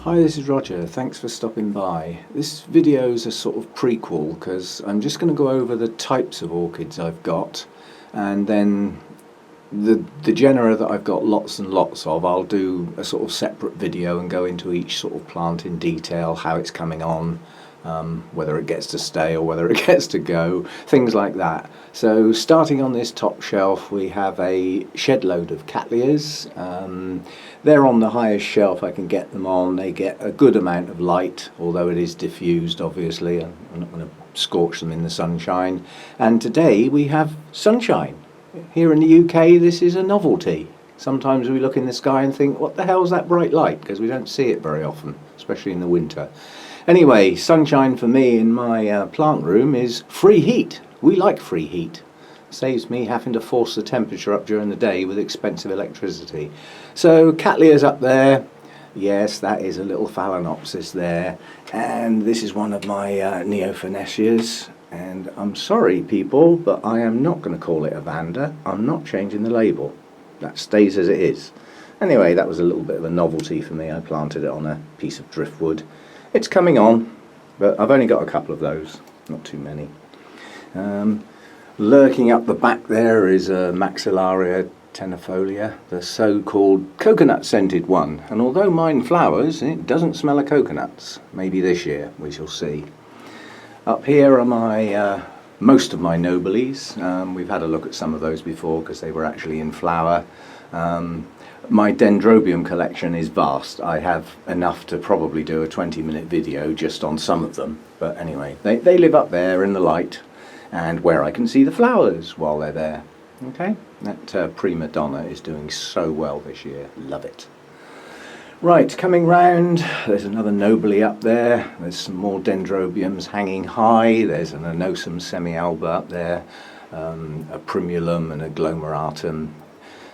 Hi, this is Roger. Thanks for stopping by. This video is a sort of prequel because I'm just going to go over the types of orchids I've got, and then the genera that I've got lots and lots of, I'll do a sort of separate video and go into each sort of plant in detail, how it's coming on, whether it gets to stay or whether it gets to go, things like that. So starting on this top shelf we have a shed load of Cattleyas. They're on the highest shelf I can get them on. They get a good amount of light, although it is diffused obviously. I'm not going to scorch them in the sunshine. And today we have sunshine. Here in the UK this is a novelty. Sometimes we look in the sky and think, what the hell's that bright light? Because we don't see it very often, especially in the winter. Anyway, sunshine for me in my plant room is free heat. We like free heat. Saves me having to force the temperature up during the day with expensive electricity. So Cattleyas up there. Yes, that is a little phalaenopsis there. And this is one of my neophanesias. And I'm sorry people, but I am not going to call it a vanda. I'm not changing the label. That stays as it is. Anyway, that was a little bit of a novelty for me. I planted it on a piece of driftwood. It's coming on, but I've only got a couple of those, not too many. Lurking up the back there is a Maxillaria tenuifolia, the so-called coconut-scented one. And although mine flowers, it doesn't smell of coconuts. Maybe this year, we shall see. Up here are my most of my nobiles. We've had a look at some of those before because they were actually in flower. My Dendrobium collection is vast. I have enough to probably do a 20-minute video just on some of them. But anyway, they live up there in the light and where I can see the flowers while they're there. Okay, that prima donna is doing so well this year. Love it. Right, coming round, there's another nobile up there. There's some more Dendrobiums hanging high. There's an Anosum semi-alba up there, a Primulum and a Glomeratum,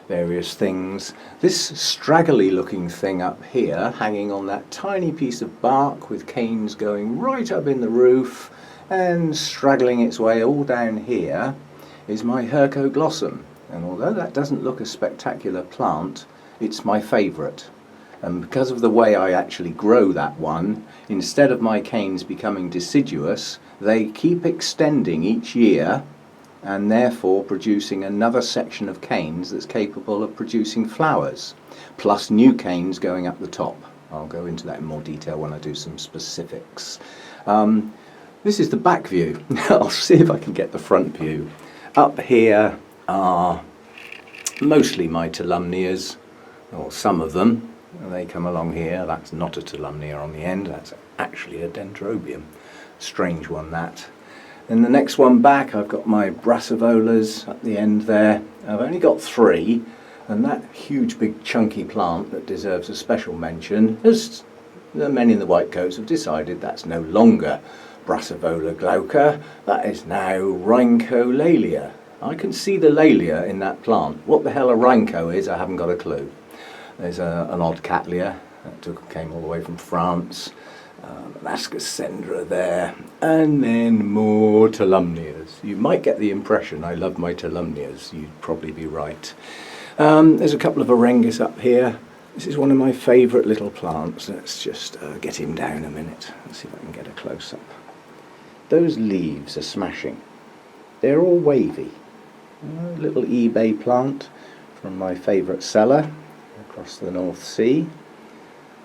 various things. This straggly looking thing up here, hanging on that tiny piece of bark with canes going right up in the roof and straggling its way all down here, is my Hercoglossum. And although that doesn't look a spectacular plant, it's my favourite. And because of the way I actually grow that one, instead of my canes becoming deciduous, they keep extending each year and therefore producing another section of canes that's capable of producing flowers, plus new canes going up the top. I'll go into that in more detail when I do some specifics. This is the back view. I'll see if I can get the front view. Up here are mostly my Tolumnias, or some of them. They come along here. That's not a Tolumnia on the end, that's actually a Dendrobium. Strange one, that. Then the next one back, I've got my brassavolas at the end there. I've only got 3, and that huge big chunky plant that deserves a special mention, as the men in the white coats have decided that's no longer Brassavola glauca, that is now Rhyncholalia. I can see the lalia in that plant. What the hell a rhyncho is, I haven't got a clue. There's an odd Cattleya that came all the way from France. Masdevallias there, and then more Tolumnias. You might get the impression I love my Tolumnias, you'd probably be right. There's a couple of Orengus up here. This is one of my favourite little plants. Let's just get him down a minute. Let's see if I can get a close-up. Those leaves are smashing. They're all wavy. A little eBay plant from my favourite cellar across the North Sea.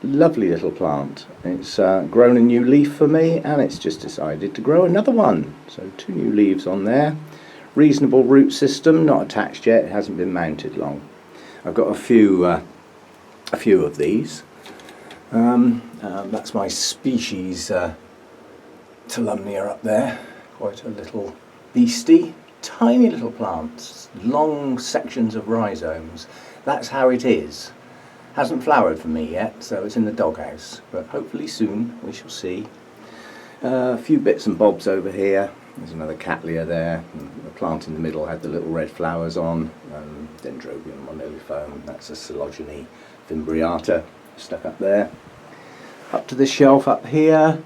Lovely little plant. It's grown a new leaf for me, and it's just decided to grow another one. So 2 new leaves on there. Reasonable root system, not attached yet. It hasn't been mounted long. I've got a few of these. That's my species Tolumnia up there. Quite a little beastie. Tiny little plants. Long sections of rhizomes. That's how it is. Hasn't flowered for me yet, so it's in the doghouse, but hopefully soon we shall see. A few bits and bobs over here. There's another Cattleya there. The plant in the middle had the little red flowers on. Dendrobium moniliforme, that's a Coelogene fimbriata stuck up there. Up to the shelf up here,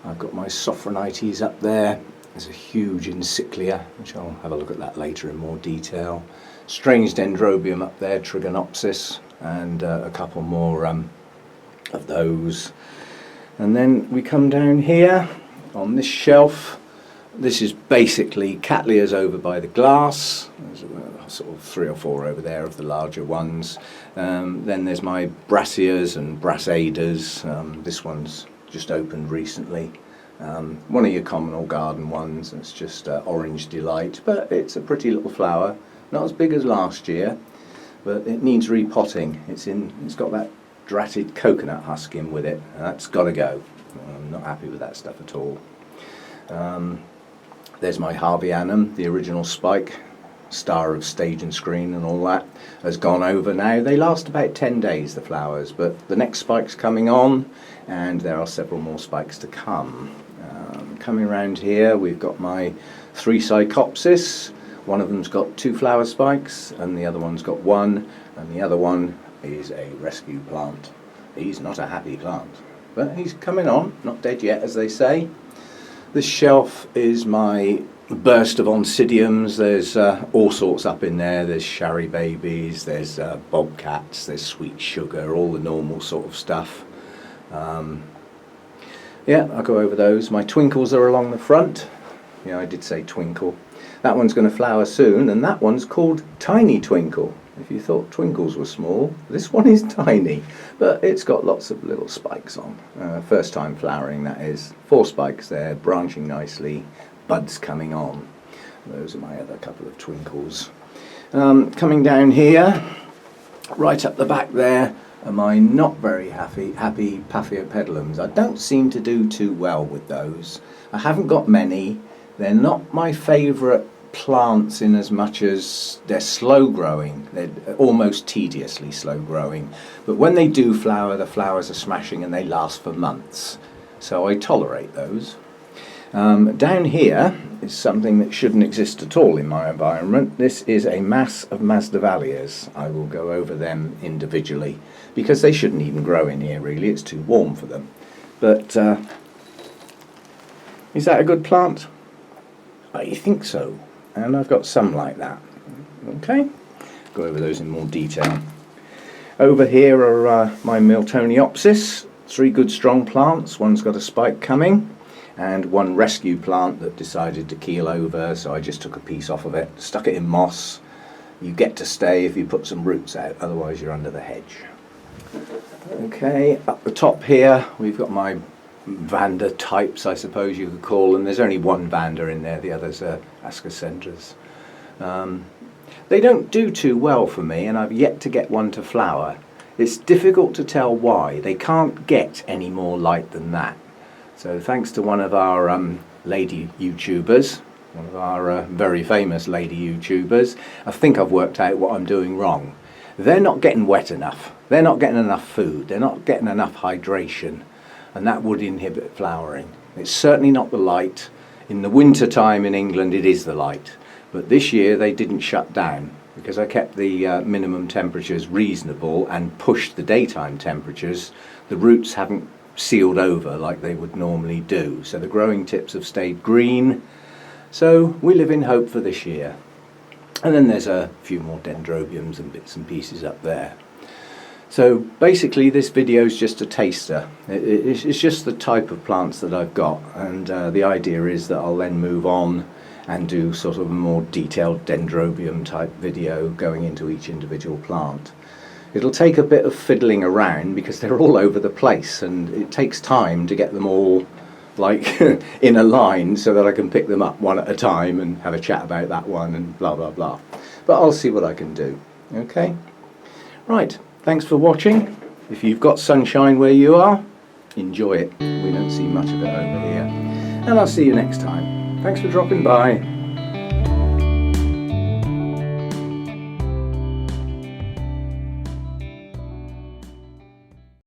I've got my Sophronites up there. There's a huge Encyclia, which I'll have a look at that later in more detail. Strange Dendrobium up there, Trigonopsis, and a couple more of those. And then we come down here on this shelf. This is basically Cattleyas over by the glass. There's sort of 3 or 4 over there of the larger ones. Then there's my brassias and brassias. This one's just opened recently. One of your common or garden ones. It's just Orange Delight, but it's a pretty little flower. Not as big as last year, but it needs repotting. It's got that dratted coconut husk in with it. That's got to go. I'm not happy with that stuff at all. There's my Harveyanum, the original spike, star of stage and screen and all that, has gone over now. They last about 10 days, the flowers, but the next spike's coming on, and there are several more spikes to come. Coming around here, we've got my 3 Psychopsis. One of them's got 2 flower spikes, and the other one's got 1, and the other one is a rescue plant. He's not a happy plant, but he's coming on, not dead yet, as they say. This shelf is my burst of Oncidiums. There's all sorts up in there. There's Sherry Babies, there's Bobcats, there's Sweet Sugar, all the normal sort of stuff. Yeah, I'll go over those. My Twinkles are along the front. Yeah, I did say Twinkle. That one's going to flower soon, and that one's called Tiny Twinkle. If you thought Twinkles were small, this one is tiny, but it's got lots of little spikes on. First time flowering, that is. 4 spikes there, branching nicely, buds coming on. Those are my other couple of Twinkles. Coming down here, right up the back there, are my not very happy paphiopedilums. I don't seem to do too well with those. I haven't got many. They're not my favourite plants in as much as they're slow growing. They're almost tediously slow growing. But when they do flower, the flowers are smashing and they last for months. So I tolerate those. Down here is something that shouldn't exist at all in my environment. This is a mass of Masdevallias. I will go over them individually because they shouldn't even grow in here really. It's too warm for them. But is that a good plant? I think so. And I've got some like that. Okay, go over those in more detail. Over here are my Miltoniopsis. 3 good strong plants. One's got a spike coming, and 1 rescue plant that decided to keel over, so I just took a piece off of it, stuck it in moss. You get to stay if you put some roots out, otherwise you're under the hedge. Okay, up the top here we've got my Vanda types, I suppose you could call them. There's only 1 Vanda in there, the others are Ascocentras. They don't do too well for me, and I've yet to get one to flower. It's difficult to tell why. They can't get any more light than that. So thanks to one of our lady YouTubers, one of our very famous lady YouTubers, I think I've worked out what I'm doing wrong. They're not getting wet enough. They're not getting enough food. They're not getting enough hydration. And that would inhibit flowering. It's certainly not the light. In the winter time in England it is the light, but this year they didn't shut down because I kept the minimum temperatures reasonable and pushed the daytime temperatures. The roots haven't sealed over like they would normally do, so the growing tips have stayed green. So we live in hope for this year. And then there's a few more Dendrobiums and bits and pieces up there. So basically this video is just a taster. It's just the type of plants that I've got, and the idea is that I'll then move on and do sort of a more detailed Dendrobium type video going into each individual plant. It'll take a bit of fiddling around because they're all over the place, and it takes time to get them all like in a line so that I can pick them up one at a time and have a chat about that one and blah blah blah. But I'll see what I can do. Okay? Right. Thanks for watching. If you've got sunshine where you are, enjoy it. We don't see much of it over here. And I'll see you next time. Thanks for dropping by.